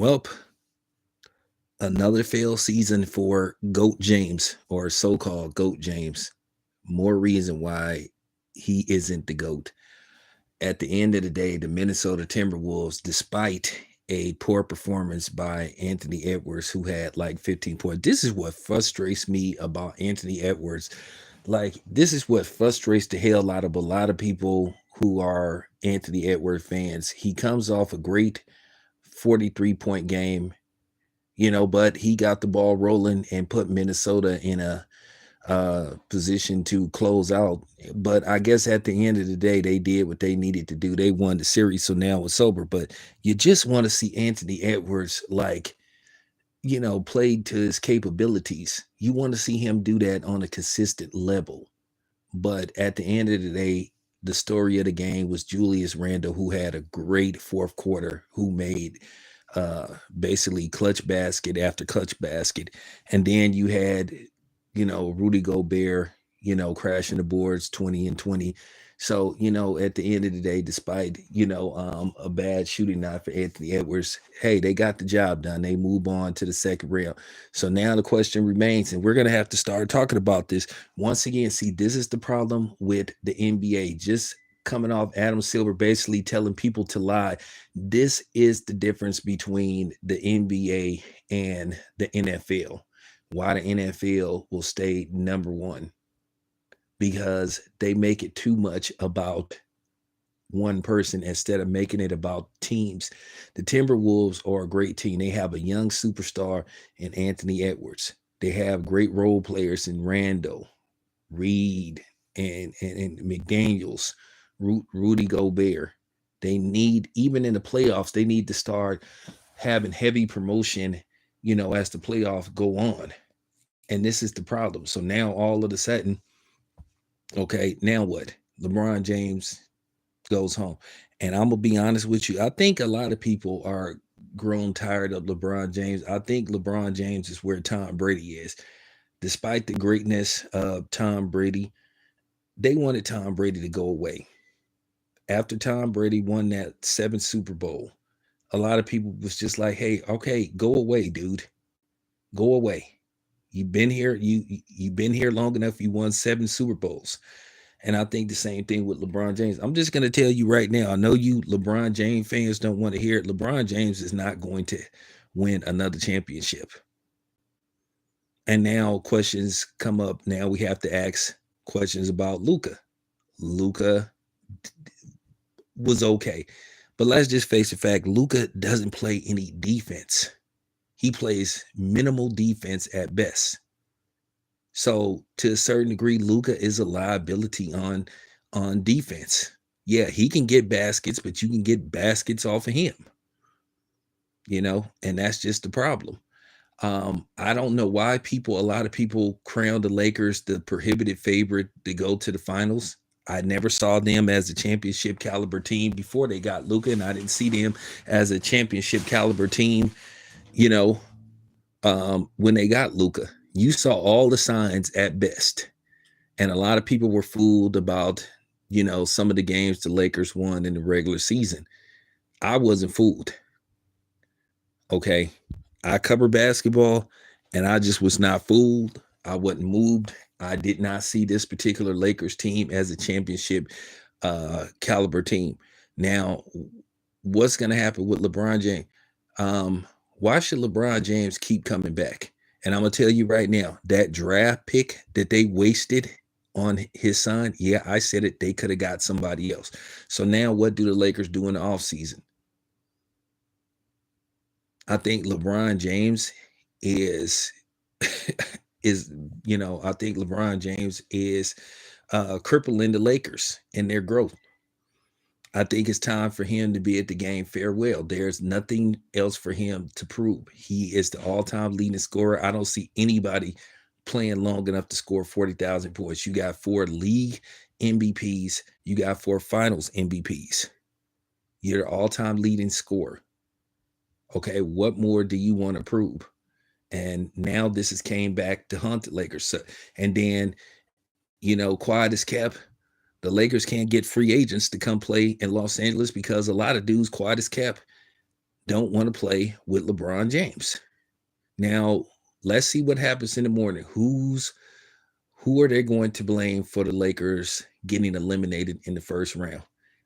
Well, another failed season for GOAT James, or so-called GOAT James. More reason why he isn't the GOAT. At the end of the day, the Minnesota Timberwolves, despite a poor performance by Anthony Edwards, who had like 15 points. This is what frustrates me about Anthony Edwards. Like, this is what frustrates the hell out of a lot of people who are Anthony Edwards fans. He comes off a great 43-point game, but he got the ball rolling and put Minnesota in a position to close out. But I guess at the end of the day, they did what they needed to do. They won the series, so now it's over. But you just want to see Anthony Edwards played to his capabilities. You want to see him do that on a consistent level. But at the end of the day, the story of the game was Julius Randle, who had a great fourth quarter, who made basically clutch basket after clutch basket. And then you had, Rudy Gobert, crashing the boards 20 and 20. So, at the end of the day, despite, a bad shooting night for Anthony Edwards, hey, they got the job done. They move on to the second round. So now the question remains, and we're going to have to start talking about this once again. See, this is the problem with the NBA. Just coming off Adam Silver basically telling people to lie. This is the difference between the NBA and the NFL. Why the NFL will stay number one, because they make it too much about one person instead of making it about teams. The Timberwolves are a great team. They have a young superstar in Anthony Edwards. They have great role players in Randall, Reed, and McDaniels, Rudy Gobert. They need, even in the playoffs, they need to start having heavy promotion, as the playoffs go on. And this is the problem. So now all of a sudden, okay, now what? LeBron James goes home. And I'm going to be honest with you. I think a lot of people are grown tired of LeBron James. I think LeBron James is where Tom Brady is. Despite the greatness of Tom Brady, they wanted Tom Brady to go away. After Tom Brady won that 7th Super Bowl, a lot of people was just like, hey, okay, go away, dude. Go away. You've been here. You've been here long enough. You won 7 Super Bowls. And I think the same thing with LeBron James. I'm just going to tell you right now, I know you LeBron James fans don't want to hear it. LeBron James is not going to win another championship. And now questions come up. Now we have to ask questions about Luka. Luka was okay. But let's just face the fact, Luka doesn't play any defense. He plays minimal defense at best. So to a certain degree, Luka is a liability on defense. Yeah, he can get baskets, but you can get baskets off of him. And that's just the problem. I don't know why a lot of people crown the Lakers the prohibited favorite to go to the finals. I never saw them as a championship caliber team before they got Luka, and I didn't see them as a championship caliber team, when they got Luka. You saw all the signs at best. And a lot of people were fooled about, some of the games the Lakers won in the regular season. I wasn't fooled. Okay. I cover basketball and I just was not fooled. I wasn't moved. I did not see this particular Lakers team as a championship caliber team. Now, what's going to happen with LeBron James? Why should LeBron James keep coming back? And I'm going to tell you right now, that draft pick that they wasted on his son, yeah, I said it, they could have got somebody else. So now what do the Lakers do in the offseason? I think LeBron James is I think LeBron James is crippling the Lakers in their growth. I think it's time for him to be at the game farewell. There's nothing else for him to prove. He is the all-time leading scorer. I don't see anybody playing long enough to score 40,000 points. You got 4 league MVPs. You got 4 finals MVPs. You're the all-time leading scorer. Okay, what more do you want to prove? And now this has came back to haunt the Lakers. So, and then, quiet as kept, the Lakers can't get free agents to come play in Los Angeles because a lot of dudes, quiet as kept, don't want to play with LeBron James. Now, let's see what happens in the morning. Who are they going to blame for the Lakers getting eliminated in the first round?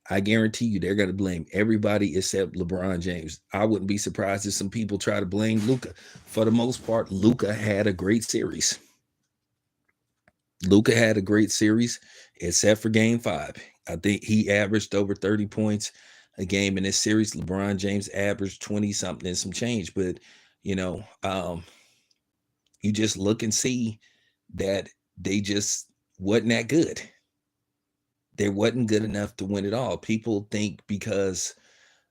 I guarantee you they're going to blame everybody except LeBron James. I wouldn't be surprised if some people try to blame Luka. For the most part, Luka had a great series. Luka had a great series, except for game 5. I think he averaged over 30 points a game in this series. LeBron James averaged 20 something and some change. But, you know, you just look and see that they just wasn't that good. They wasn't good enough to win it all. People think because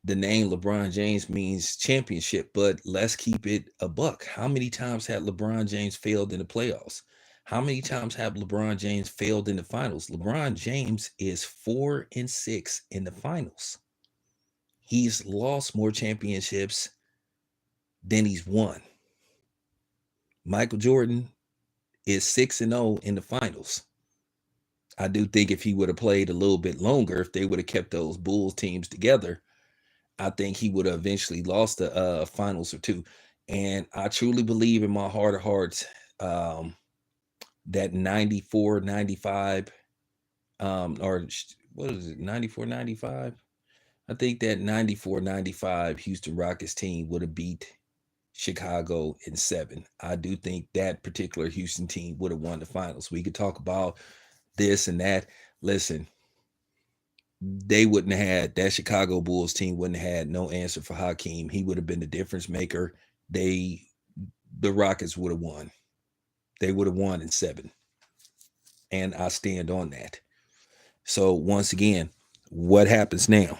the name LeBron James means championship, but let's keep it a buck. How many times had LeBron James failed in the playoffs? How many times have LeBron James failed in the finals? LeBron James is 4-6 in the finals. He's lost more championships than he's won. Michael Jordan is 6-0 in the finals. I do think if he would have played a little bit longer, if they would have kept those Bulls teams together, I think he would have eventually lost the finals or two. And I truly believe in my heart of hearts that 94, 95, or what is it, 94, 95? I think that 94, 95 Houston Rockets team would have beat Chicago in 7. I do think that particular Houston team would have won the finals. We could talk about this and that. Listen, they wouldn't have had that Chicago Bulls team wouldn't have had no answer for Hakeem. He would have been the difference maker. The Rockets would have won. They would have won in 7. And I stand on that. So once again, what happens now?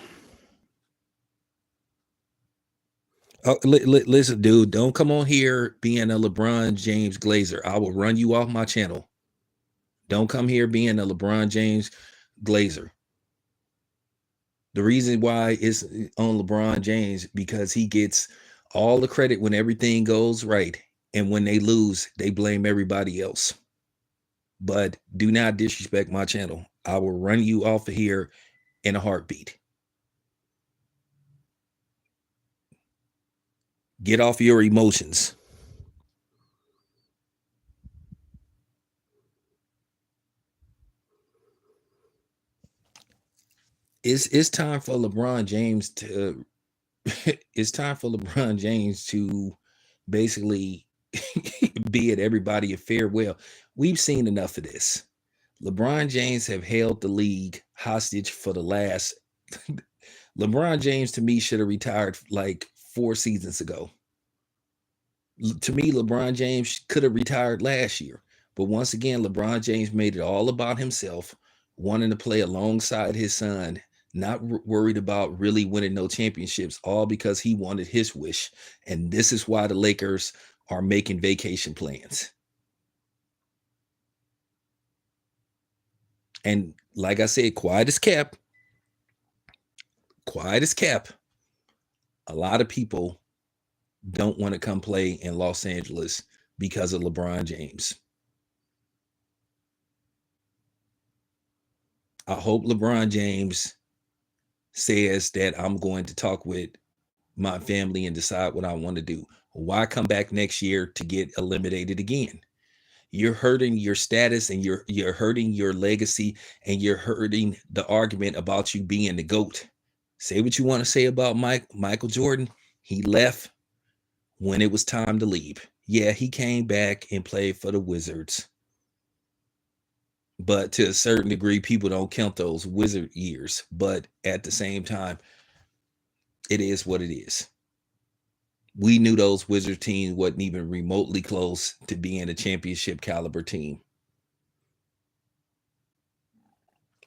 Oh, listen, dude, don't come on here being a LeBron James glazer. I will run you off my channel. Don't come here being a LeBron James glazer. The reason why it's on LeBron James because he gets all the credit when everything goes right. And when they lose, they blame everybody else. But do not disrespect my channel. I will run you off of here in a heartbeat. Get off your emotions. It's time for LeBron James to it's time for LeBron James to basically bid everybody a farewell. We've seen enough of this. LeBron James have held the league hostage for the last LeBron James to me should have retired like 4 seasons ago. To me, LeBron James could have retired last year. But once again, LeBron James made it all about himself, wanting to play alongside his son, not worried about really winning no championships, all because he wanted his wish. And this is why the Lakers are making vacation plans. And like I said, quiet as kept. Quiet as kept. A lot of people don't want to come play in Los Angeles because of LeBron James. I hope LeBron James says that I'm going to talk with my family and decide what I want to do. Why come back next year to get eliminated again? You're hurting your status and you're hurting your legacy and you're hurting the argument about you being the GOAT. Say what you want to say about Michael Jordan. He left when it was time to leave. Yeah, he came back and played for the Wizards. But to a certain degree, people don't count those Wizard years. But at the same time, it is what it is. We knew those Wizard teams wasn't even remotely close to being a championship caliber team.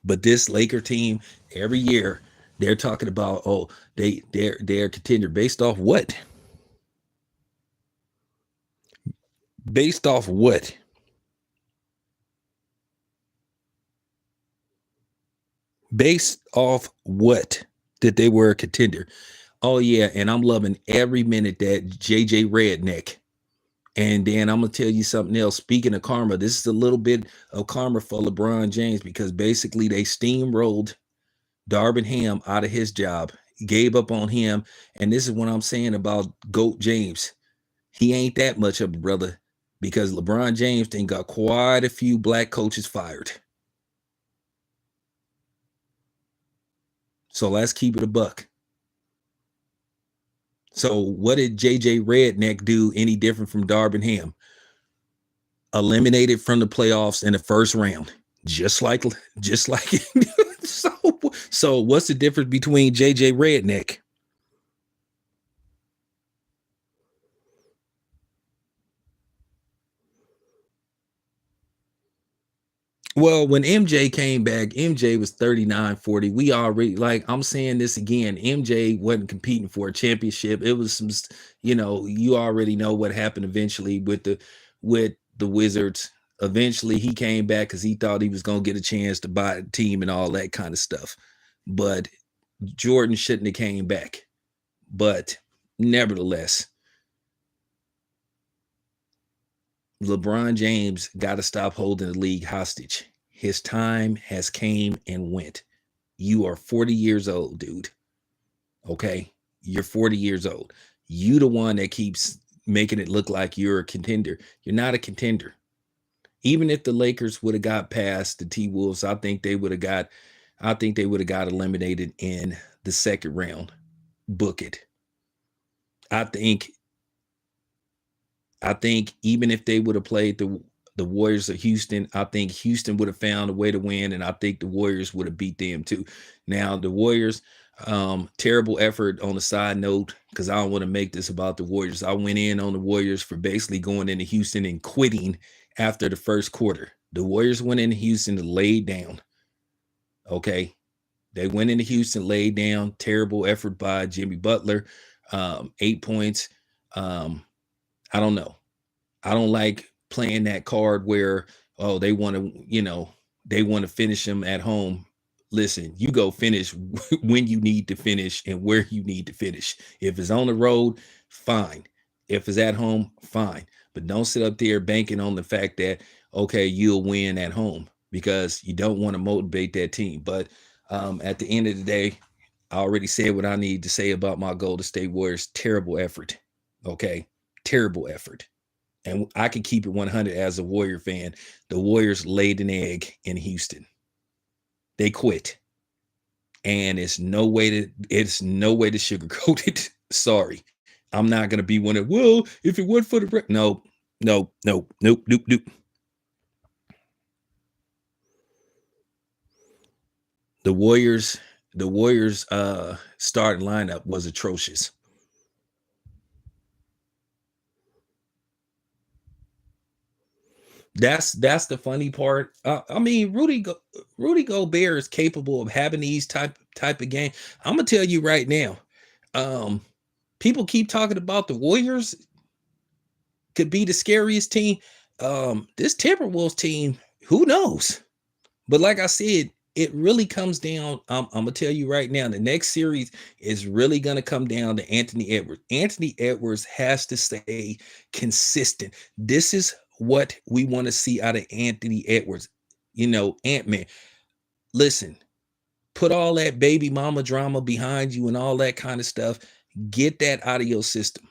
But this Laker team, every year, they're talking about, oh, they're a contender based off what? Based off what? Based off what that they were a contender? Oh yeah, and I'm loving every minute that JJ Redneck. And then I'm gonna tell you something else. Speaking of karma, this is a little bit of karma for LeBron James because basically they steamrolled Darvin Ham out of his job. gave up on him. And this is what I'm saying about GOAT James. He ain't that much of a brother because LeBron James then got quite a few black coaches fired. So let's keep it a buck. So what did JJ Redneck do any different from Darvin Ham? Eliminated from the playoffs in the first round. Just like so what's the difference between JJ Redneck? Well, when MJ came back, MJ was 39, 40. We already, like, I'm saying this again, MJ wasn't competing for a championship. It was some, you already know what happened eventually with the Wizards. Eventually he came back because he thought he was going to get a chance to buy a team and all that kind of stuff. But Jordan shouldn't have came back. But nevertheless, LeBron James got to stop holding the league hostage. His time has came and went. You are 40 years old, dude. Okay? You're 40 years old. You the one that keeps making it look like you're a contender. You're not a contender. Even if the Lakers would have got past the T-Wolves, I think they would have got eliminated in the second round. Book it. I think even if they would have played the Warriors of Houston, I think Houston would have found a way to win, and I think the Warriors would have beat them too. Now, the Warriors, terrible effort on the side note, because I don't want to make this about the Warriors. I went in on the Warriors for basically going into Houston and quitting after the first quarter. The Warriors went into Houston to lay down. Okay? They went into Houston, laid down. Terrible effort by Jimmy Butler. 8 points. I don't know. I don't like playing that card where, oh, they want to finish them at home. Listen, you go finish when you need to finish and where you need to finish. If it's on the road, fine. If it's at home, fine. But don't sit up there banking on the fact that, okay, you'll win at home, because you don't want to motivate that team. But at the end of the day, I already said what I need to say about my Golden State Warriors. Terrible effort. Okay. Terrible effort. And I can keep it 100 as a Warrior fan. The Warriors laid an egg in Houston. They quit. And it's no way to sugarcoat it. Sorry. I'm not going to be one of, well, if it weren't for the nope. The Warriors starting lineup was atrocious. That's the funny part. I mean, Rudy Gobert is capable of having these type of game. I'm gonna tell you right now. People keep talking about the Warriors could be the scariest team. This Timberwolves team, who knows? But like I said, it really comes down. I'm gonna tell you right now, the next series is really gonna come down to Anthony Edwards. Anthony Edwards has to stay consistent. This is what we want to see out of Anthony Edwards. Ant-Man. Listen, put all that baby mama drama behind you and all that kind of stuff. Get that out of your system.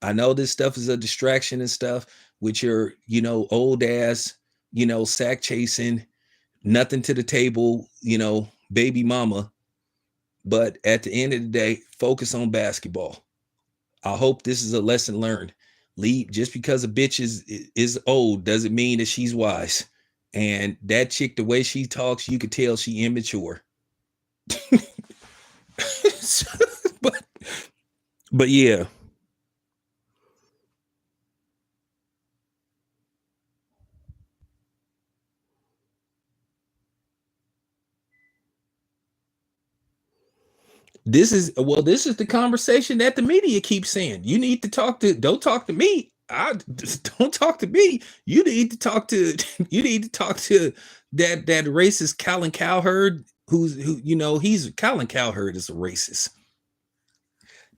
I know this stuff is a distraction and stuff with your, old ass, sack chasing, nothing to the table, baby mama. But at the end of the day, focus on basketball. I hope this is a lesson learned. Just because a bitch is old doesn't mean that she's wise. And that chick, the way she talks, you could tell she immature. but yeah. This is the conversation that the media keeps saying. You need to don't talk to me. Don't talk to me. You need to talk to that racist Colin Cowherd, he's Colin Cowherd is a racist.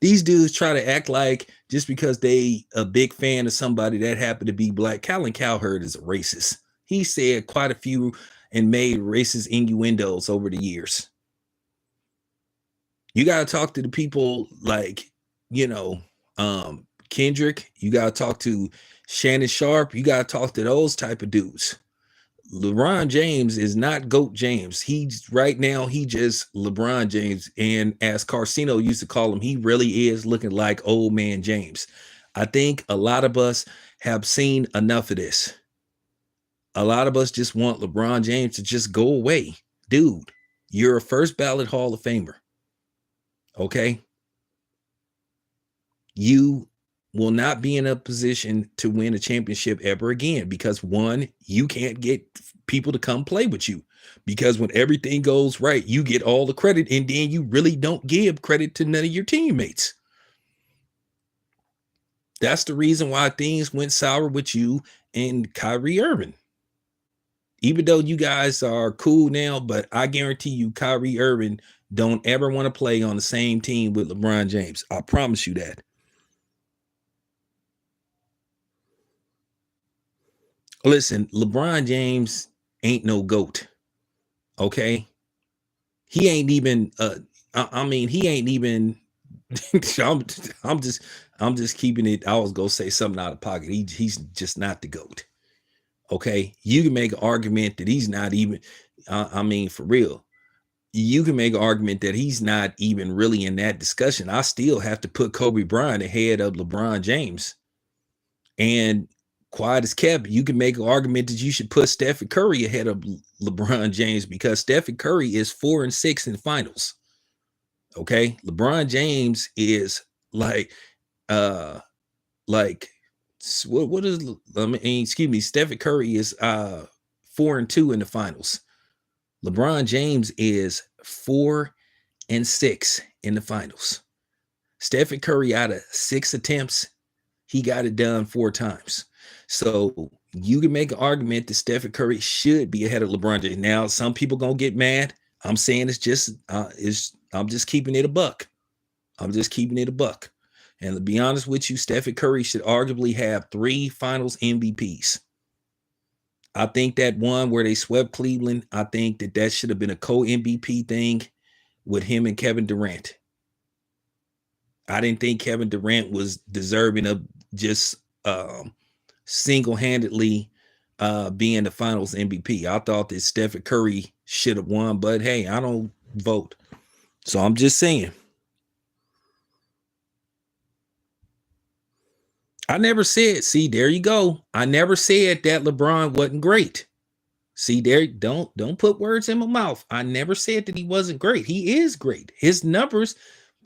These dudes try to act like just because they a big fan of somebody that happened to be black. Colin Cowherd is a racist. He said quite a few and made racist innuendos over the years. You got to talk to the people like, you know, Kendrick. You got to talk to Shannon Sharp. You got to talk to those type of dudes. LeBron James is not GOAT James. He's right now, he just LeBron James. And as Carcino used to call him, he really is looking like old man James. I think a lot of us have seen enough of this. A lot of us just want LeBron James to just go away. Dude, you're a first ballot Hall of Famer. Okay? You will not be in a position to win a championship ever again because one, you can't get people to come play with you because when everything goes right, you get all the credit and then you really don't give credit to none of your teammates. That's the reason why things went sour with you and Kyrie Irving. Even though you guys are cool now, but I guarantee you Kyrie Irving don't ever want to play on the same team with LeBron James. I promise you that. Listen, LeBron James ain't no GOAT. Okay? He ain't even he ain't even I'm just keeping it. I was gonna say something out of pocket. He's just not the GOAT. Okay? You can make an argument that he's not even for real. You can make an argument that he's not even really in that discussion. I still have to put Kobe Bryant ahead of LeBron James. And quiet as kept, you can make an argument that you should put Stephen Curry ahead of LeBron James because Stephen Curry is 4-6 in finals. Okay, LeBron James is like what is excuse me, Stephen Curry is 4-2 in the finals. LeBron James is 4-6 in the finals. Stephen Curry, out of 6 attempts, he got it done 4 times. So you can make an argument that Stephen Curry should be ahead of LeBron James. Now, some people gonna get mad. I'm saying it's just I'm just keeping it a buck. I'm just keeping it a buck. And to be honest with you, Stephen Curry should arguably have 3 finals MVPs. I think that one where they swept Cleveland, I think that should have been a co-MVP thing with him and Kevin Durant. I didn't think Kevin Durant was deserving of just single-handedly being the finals MVP. I thought that Stephen Curry should have won, but hey, I don't vote. So I'm just saying. I never said, see, there you go. I never said that LeBron wasn't great. See, there, don't put words in my mouth. I never said that he wasn't great. He is great. His numbers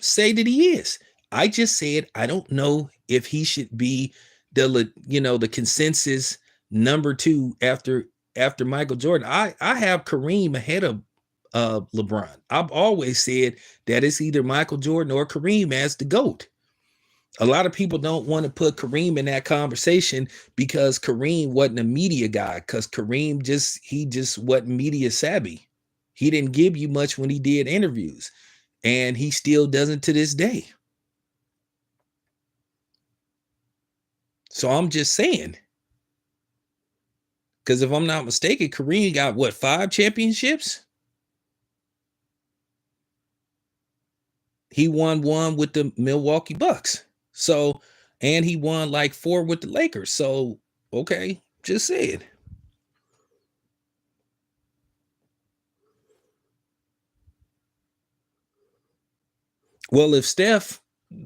say that he is. I just said I don't know if he should be the consensus number 2 after Michael Jordan. I have Kareem ahead of LeBron. I've always said that it's either Michael Jordan or Kareem as the GOAT. A lot of people don't want to put Kareem in that conversation because Kareem wasn't a media guy, because Kareem just wasn't media savvy. He didn't give you much when he did interviews, and he still doesn't to this day. So I'm just saying, because if I'm not mistaken, Kareem got what, 5 championships? He won 1 with the Milwaukee Bucks. So, and he won like 4 with the Lakers. So, okay, just said. Well, if Steph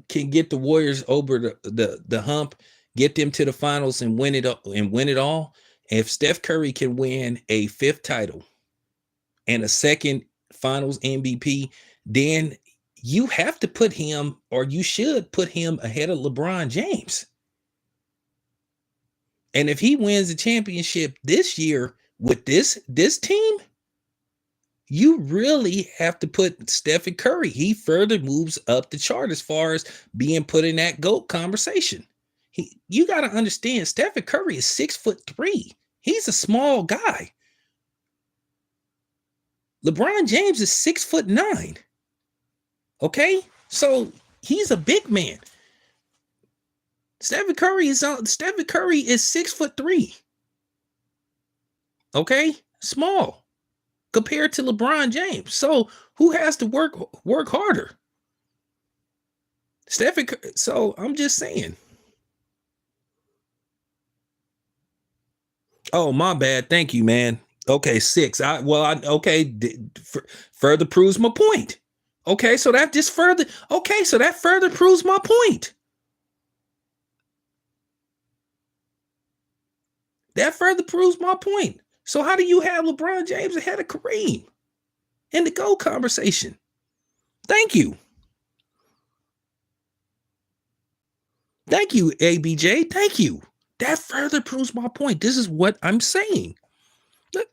can get the Warriors over the hump, get them to the finals and win it all, if Steph Curry can win a 5th title and a 2nd finals MVP, then you have to put him, or you should put him ahead of LeBron James. And if he wins the championship this year with this team, you really have to put Stephen Curry. He further moves up the chart as far as being put in that GOAT conversation. You got to understand, Stephen Curry is 6'3". He's a small guy. LeBron James is 6'9". Okay, so he's a big man. Stephen Curry is 6'3". Okay, small compared to LeBron James. So who has to work harder? Stephen. So I'm just saying. Oh, my bad. Thank you, man. Okay, 6. Okay. Further proves my point. Okay, so that just further. Okay, so that further proves my point. That further proves my point. So how do you have LeBron James ahead of Kareem in the GOAT conversation? Thank you. Thank you, ABJ. Thank you. That further proves my point. This is what I'm saying. Look,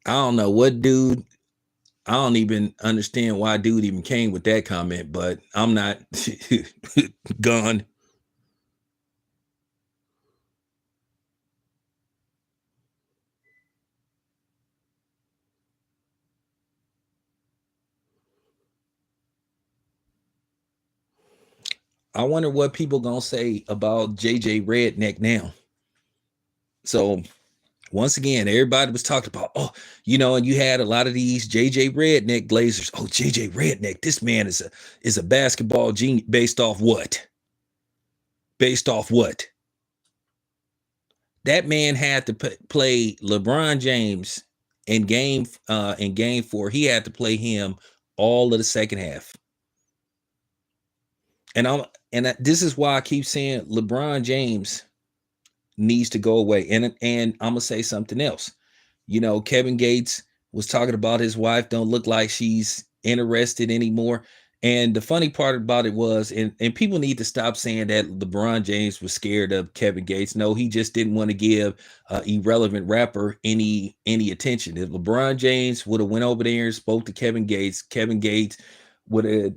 I don't know what dude. I don't even understand why dude even came with that comment, but I'm not gone. I wonder what people gonna say about JJ Redneck now. So once again, everybody was talking about, and you had a lot of these JJ Redneck Glazers. Oh, JJ Redneck, this man is a basketball genius. Based off what? Based off what? That man had to play LeBron James in game 4. He had to play him all of the second half. This is why I keep saying LeBron James needs to go away. And I'm gonna say something else. Kevin Gates was talking about his wife don't look like she's interested anymore. And the funny part about it was, and people need to stop saying that LeBron James was scared of Kevin Gates. No, he just didn't want to give irrelevant rapper any attention. If LeBron James would have went over there and spoke to Kevin Gates would have,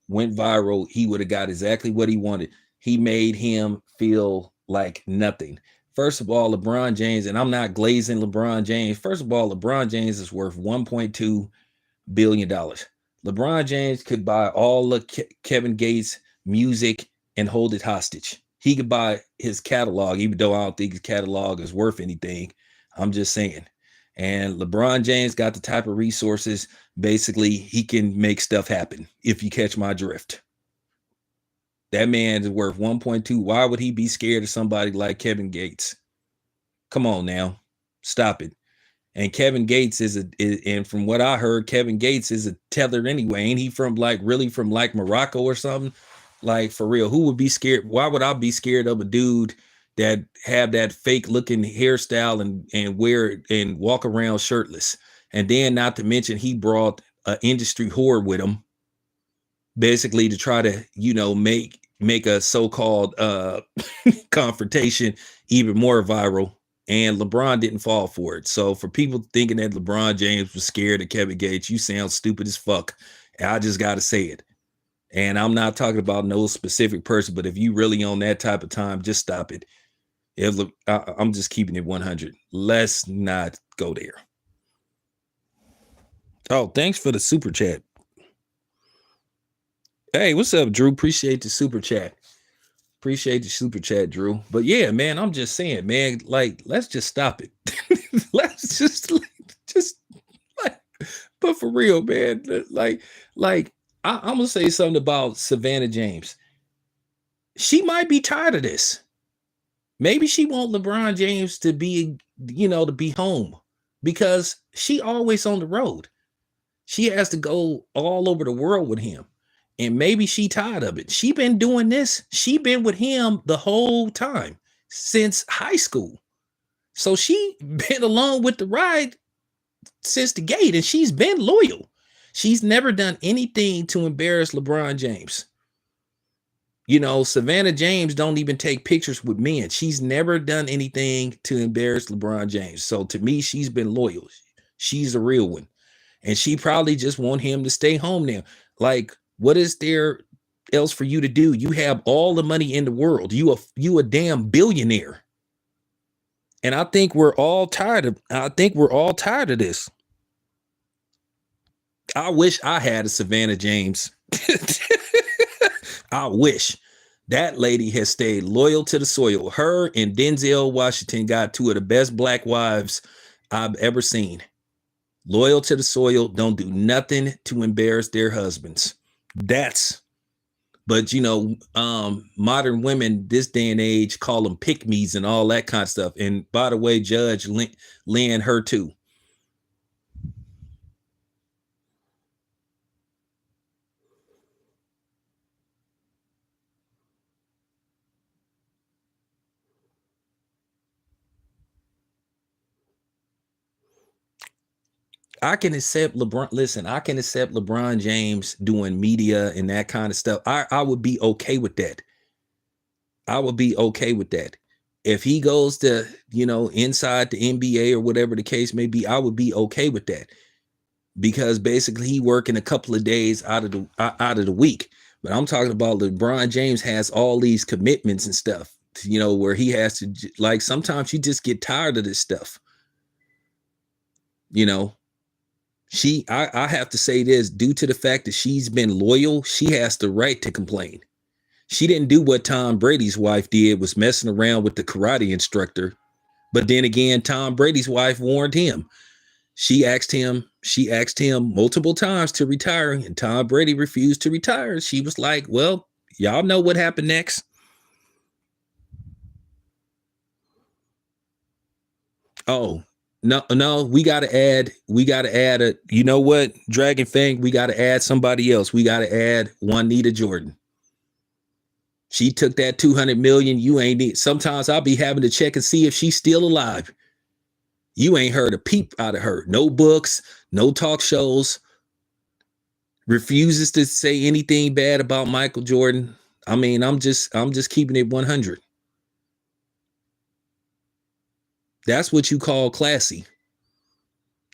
went viral. He would have got exactly what he wanted. He made him feel like nothing. First of all, LeBron James, and I'm not glazing LeBron James. First of all, LeBron James is worth $1.2 billion. LeBron James could buy all of Kevin Gates' music and hold it hostage. He could buy his catalog, even though I don't think his catalog is worth anything. I'm just saying. And LeBron James got the type of resources, basically, he can make stuff happen, if you catch my drift. That man is worth 1.2. Why would he be scared of somebody like Kevin Gates? Come on now. Stop it. And Kevin Gates and from what I heard, Kevin Gates is a tether anyway. Ain't he from really from Morocco or something? Like, for real, who would be scared? Why would I be scared of a dude that have that fake looking hairstyle and wear and walk around shirtless? And then not to mention he brought an industry whore with him, basically to try to, make a so-called confrontation even more viral. And LeBron didn't fall for it. So for people thinking that LeBron James was scared of Kevin Gates, you sound stupid as fuck. And I just got to say it. And I'm not talking about no specific person, but if you really on that type of time, just stop it. I'm just keeping it 100. Let's not go there. Oh, thanks for the super chat. Hey, what's up, Drew? Appreciate the super chat. Appreciate the super chat, Drew. But yeah, man, I'm just saying, man, like, let's just stop it. Let's just like, but for real, man, I'm gonna say something about Savannah James. She might be tired of this. Maybe she want LeBron James to be, to be home because she always on the road. She has to go all over the world with him. And maybe she tired of it. She been doing this. She been with him the whole time since high school. So she been along with the ride since the gate, and she's been loyal. She's never done anything to embarrass LeBron James. Savannah James don't even take pictures with men. She's never done anything to embarrass LeBron James. So to me, she's been loyal. She's a real one. And she probably just want him to stay home now. Like, what is there else for you to do? You have all the money in the world. You a damn billionaire. And I think we're all tired of this. I wish I had a Savannah James. I wish that lady has stayed loyal to the soil. Her and Denzel Washington got two of the best black wives I've ever seen. Loyal to the soil, don't do nothing to embarrass their husbands. But modern women this day and age call them pick-me's and all that kind of stuff. And by the way, Judge Lynn, her too. I can accept LeBron. Listen, I can accept LeBron James doing media and that kind of stuff. I would be okay with that. I would be okay with that. If he goes to, inside the NBA or whatever the case may be, I would be okay with that. Because basically he working a couple of days out of the week. But I'm talking about LeBron James has all these commitments and stuff, where he has to, like, sometimes you just get tired of this stuff. I have to say this, due to the fact that she's been loyal, she has the right to complain. She didn't do what Tom Brady's wife did, was messing around with the karate instructor. But then again, Tom Brady's wife warned him. She asked him multiple times to retire, and Tom Brady refused to retire. She was like, well, y'all know what happened next. Oh, no, we gotta add you know what, Dragon Fang, we gotta add somebody else. We gotta add Juanita Jordan. She took that 200 million. You ain't need. Sometimes I'll be having to check and see if she's still alive. You ain't heard a peep out of her. No books, no talk shows. Refuses to say anything bad about Michael Jordan. I mean, I'm just keeping it 100. That's what you call classy.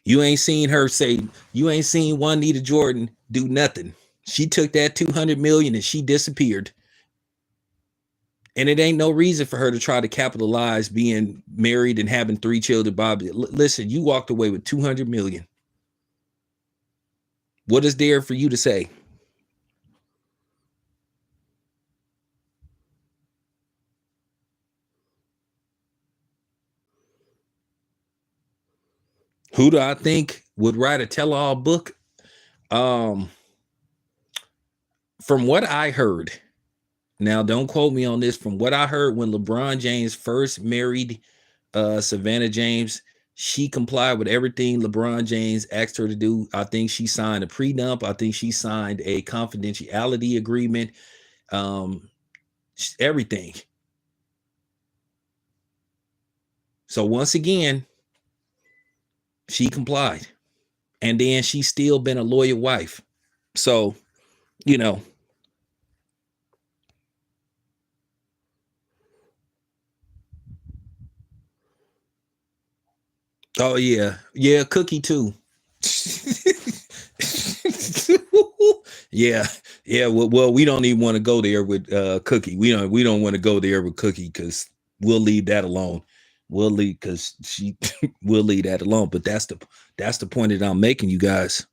You ain't seen Juanita Jordan do nothing. She took that 200 million and she disappeared. And it ain't no reason for her to try to capitalize being married and having 3 children. Bobby, listen, you walked away with 200 million. What is there for you to say? Who do I think would write a tell-all book? From what I heard, now don't quote me on this, from what I heard, when LeBron James first married Savannah James, she complied with everything LeBron James asked her to do. I think she signed a prenup. I think she signed a confidentiality agreement. Everything. So once again, she complied. And then she's still been a loyal wife. So, oh yeah. Yeah, Cookie too. Yeah. Yeah. Well, we don't even want to go there with Cookie. We don't want to go there with Cookie because we'll leave that alone. We'll leave because we'll leave that alone. But that's the point that I'm making, you guys.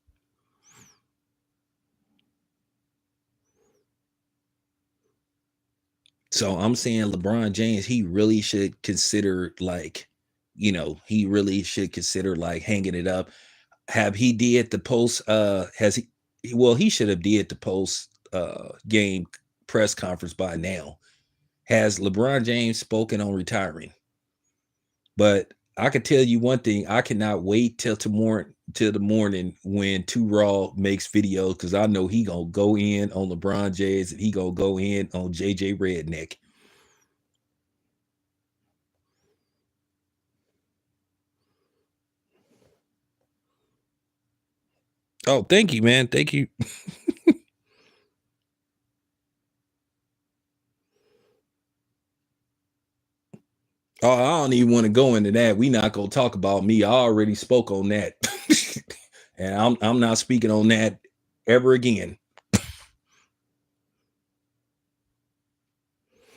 So I'm saying LeBron James, he really should consider he really should consider like hanging it up. Have he did the post has he well, he should have did the post game press conference by now. Has LeBron James spoken on retiring? But I can tell you one thing, I cannot wait till the morning when Two Raw makes videos, because I know he gonna go in on LeBron James and he gonna go in on JJ Redneck. Oh, thank you, man. Thank you. Oh, I don't even want to go into that. We not gonna talk about me. I already spoke on that. And I'm not speaking on that ever again.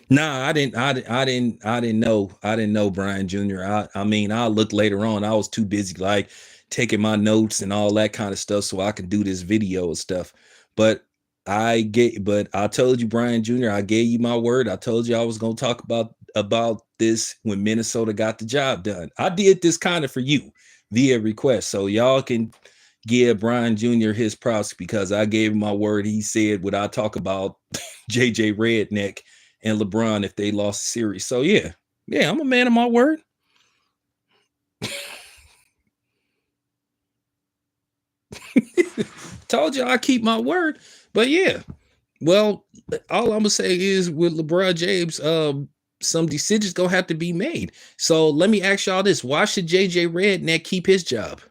Nah, I didn't know. I didn't know Brian Jr. I mean, I'll look later on. I was too busy like taking my notes and all that kind of stuff so I could do this video and stuff. But but I told you, Brian Jr., I gave you my word. I told you I was gonna talk about this when Minnesota got the job done. I did this kind of for you via request. So y'all can give Brian Jr. his props because I gave him my word. He said what I talk about JJ Redneck and LeBron if they lost the series. So yeah, I'm a man of my word. Told you I keep my word. But yeah, well, all I'm gonna say is with LeBron James, some decisions gonna have to be made. So let me ask y'all this: why should JJ Redneck keep his job?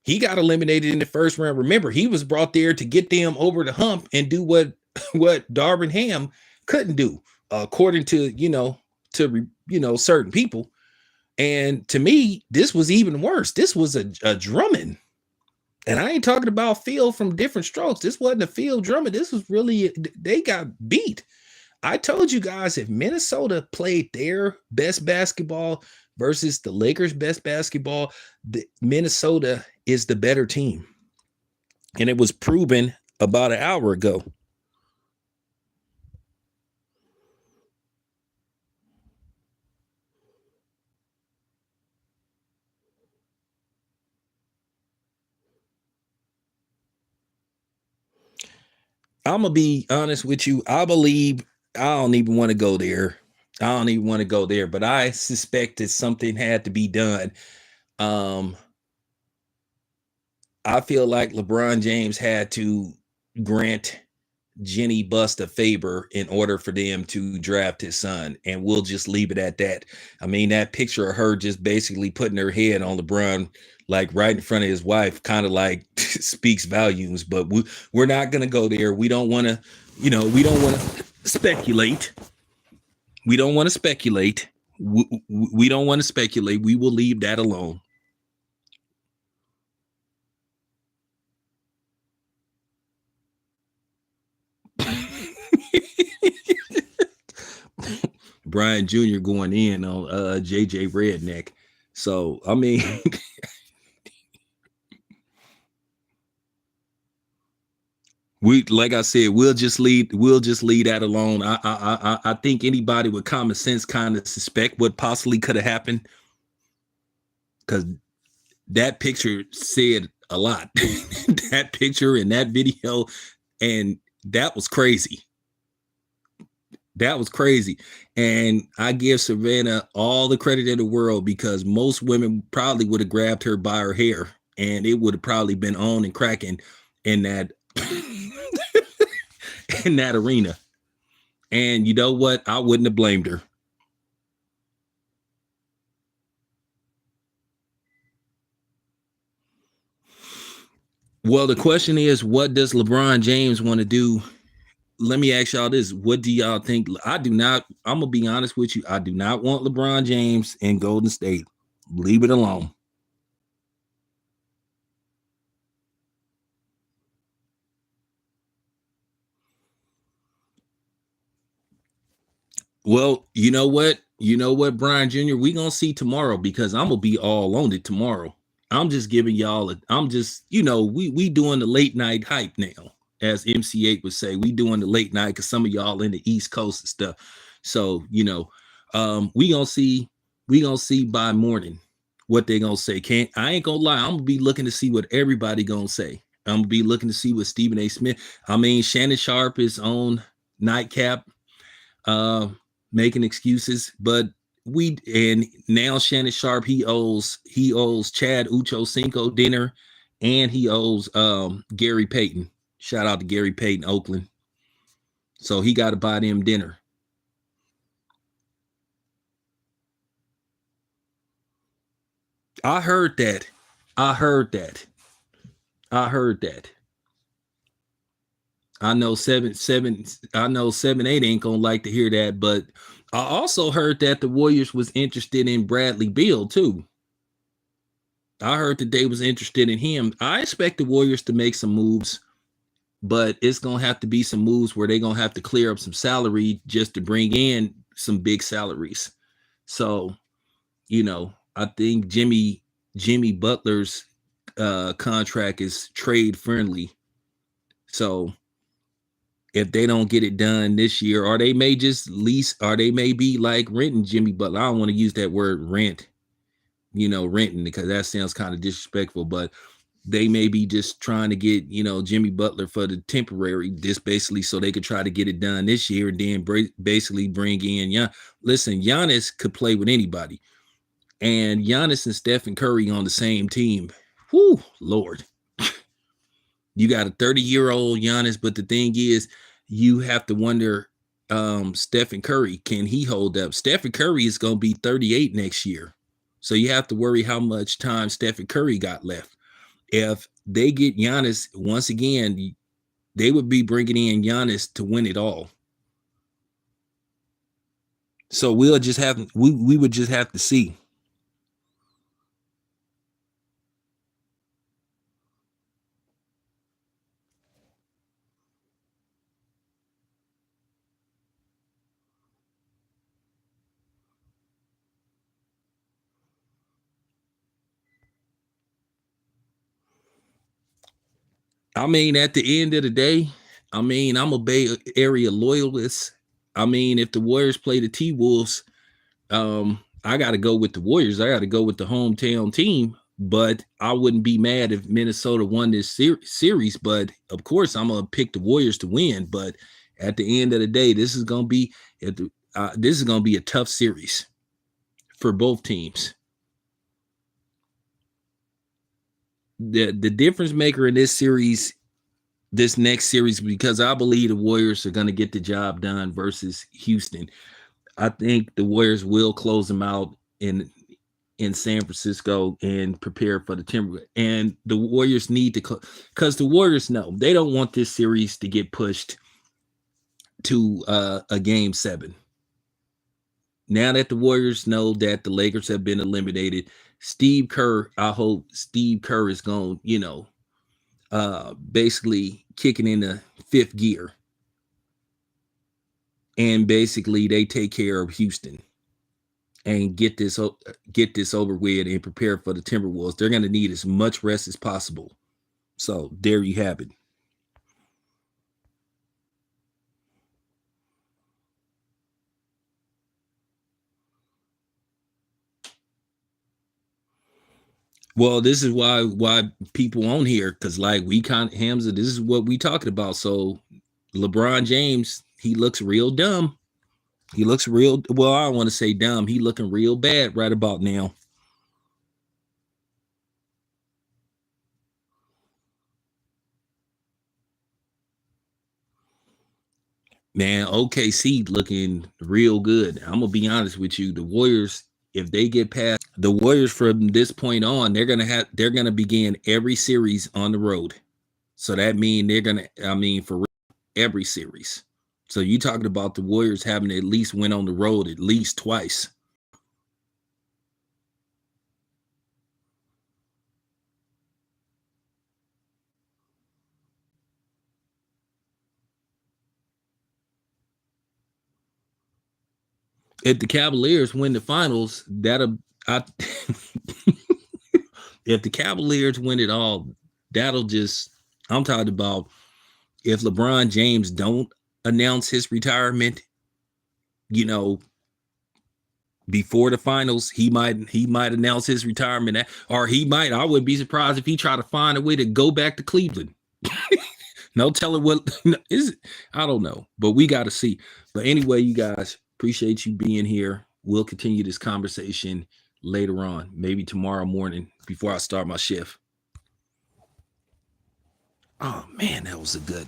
He got eliminated in the first round. Remember, he was brought there to get them over the hump and do what Darvin Ham couldn't do, according to certain people. And to me, this was even worse. This was a drumming. And I ain't talking about Phil from Different Strokes. This wasn't a Phil drumming. This was really, they got beat. I told you guys, if Minnesota played their best basketball versus the Lakers' best basketball, Minnesota is the better team. And it was proven about an hour ago. I'm gonna be honest with you. I believe I don't even want to go there. I don't even want to go there, but I suspect that something had to be done. Um, I feel like LeBron James had to grant Jenny Bust a favor in order for them to draft his son, and we'll just leave it at that. I mean, that picture of her just basically putting her head on LeBron, like right in front of his wife, kind of like speaks volumes. But we're not gonna go there. We don't want to, we don't want to speculate. We don't want to speculate. We don't want to speculate. We will leave that alone. Brian Jr. going in on JJ Redneck. So I mean, we like I said, we'll just leave that alone. I think anybody with common sense kind of suspect what possibly could have happened because that picture said a lot. That picture and that video, and that was crazy. That was crazy. And I give Savannah all the credit in the world because most women probably would have grabbed her by her hair and it would have probably been on and cracking in that in that arena. And you know what? I wouldn't have blamed her. Well, the question is, what does LeBron James want to do? Let me ask y'all this. What do y'all think? I'm going to be honest with you. I do not want LeBron James in Golden State. Leave it alone. Well, you know what? Brian Jr., we going to see tomorrow because I'm going to be all on it tomorrow. I'm just giving y'all, we doing the late night hype now, as MC8 would say. We doing the late night because some of y'all in the East Coast and stuff. So, we going to see by morning what they going to say. I ain't going to lie. I'm going to be looking to see what everybody going to say. I'm going to be looking to see what Stephen A. Smith, Shannon Sharp is on Nightcap, making excuses, but now Shannon Sharp he owes Chad Ucho dinner, and he owes Gary Payton. Shout out to Gary Payton, Oakland. So he got to buy them dinner. I heard that. I know 7-8 ain't gonna like to hear that, but I also heard that the Warriors was interested in Bradley Beal too. I heard that they was interested in him. I expect the Warriors to make some moves, but it's gonna have to be some moves where they're gonna have to clear up some salary just to bring in some big salaries. So, I think Jimmy Butler's contract is trade friendly. So if they don't get it done this year, or they may just lease, or they may be like renting Jimmy Butler. I don't want to use that word rent, renting, because that sounds kind of disrespectful, but they may be just trying to get, Jimmy Butler for the temporary, just basically so they could try to get it done this year and then basically bring in, listen, Giannis could play with anybody. And Giannis and Stephen Curry on the same team. Whoo, Lord. You got a 30-year-old Giannis, but the thing is, you have to wonder, Stephen Curry, can he hold up? Stephen Curry is going to be 38 next year. So you have to worry how much time Stephen Curry got left. If they get Giannis, once again, they would be bringing in Giannis to win it all. So we would just have to see. I mean, at the end of the day, I'm a Bay Area loyalist. If the Warriors play the T-Wolves, I got to go with the Warriors. I got to go with the hometown team. But I wouldn't be mad if Minnesota won this series. But of course, I'm gonna pick the Warriors to win. But at the end of the day, this is gonna be a tough series for both teams. The difference maker in this next series, because I believe the Warriors are going to get the job done versus Houston. I think the Warriors will close them out in San Francisco and prepare for the Timberwolves. And the Warriors need to, because the Warriors know they don't want this series to get pushed to a game 7. Now that the Warriors know that the Lakers have been eliminated, I hope Steve Kerr is going, basically kicking in the 5th gear. And basically they take care of Houston and get this over with and prepare for the Timberwolves. They're going to need as much rest as possible. So there you have it. Well, this is why people on here, because like Hamza, this is what we talking about. So LeBron James, he looks real dumb. He looks real, well, I don't want to say dumb. He looking real bad right about now. Man, OKC looking real good. I'm gonna be honest with you. The Warriors, if they get past the Warriors from this point on, they're gonna begin every series on the road. So that means for every series. So you talking about the Warriors having to at least win on the road at least twice. If the Cavaliers win the finals, if the Cavaliers win it all, I'm talking about if LeBron James don't announce his retirement, before the finals, he might announce his retirement, or I wouldn't be surprised if he tried to find a way to go back to Cleveland. No telling what is it. I don't know, but we got to see. But anyway, you guys, appreciate you being here. We'll continue this conversation later on, maybe tomorrow morning before I start my shift. Oh man, that was a good